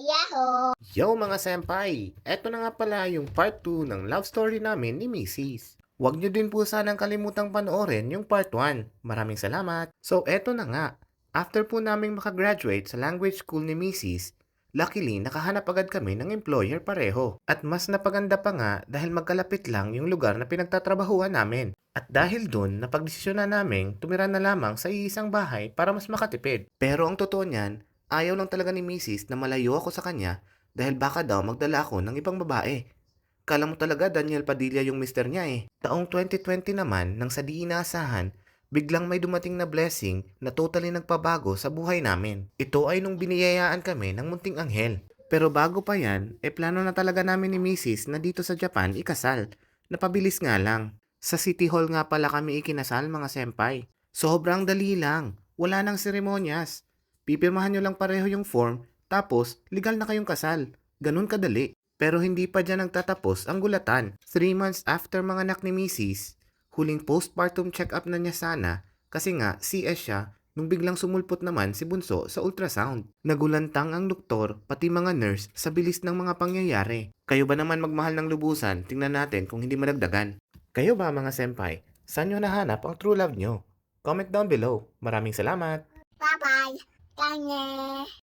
Yahoo! Yo mga senpai! Eto na nga pala yung part 2 ng love story namin ni Mrs. Huwag nyo din po sanang kalimutang panoorin yung part 1. Maraming salamat! So eto na nga. After po naming makagraduate sa language school ni Mrs., luckily nakahanap agad kami ng employer pareho. At mas napaganda pa nga dahil magkalapit lang yung lugar na pinagtatrabahuan namin. At dahil dun, napagdesisyon na namin tumira na lamang sa iisang bahay para mas makatipid. Pero ang totoo niyan, ayaw lang talaga ni Mrs. na malayo ako sa kanya dahil baka daw magdala ako ng ibang babae. Kala mo talaga Daniel Padilla yung mister niya eh. Taong 2020 naman, nang sa di inaasahan, biglang may dumating na blessing na totally nagpabago sa buhay namin. Ito ay nung biniyayaan kami ng munting anghel. Pero bago pa yan, plano na talaga namin ni Mrs. na dito sa Japan ikasal. Napabilis nga lang. Sa City Hall nga pala kami ikinasal mga senpai. Sobrang dali lang. Wala nang seremonyas. Pipirmahan nyo lang pareho yung form, tapos legal na kayong kasal. Ganun kadali. Pero hindi pa dyan nagtatapos ang gulatan. 3 months after mga anak ni Mrs., huling postpartum check-up na niya sana kasi nga CS siya nung biglang sumulpot naman si Bunso sa ultrasound. Nagulantang ang doktor pati mga nurse sa bilis ng mga pangyayari. Kayo ba naman magmahal ng lubusan? Tingnan natin kung hindi madagdagan. Kayo ba mga senpai? Saan nyo nahanap ang true love nyo? Comment down below. Maraming salamat! Bye-bye! Kanye!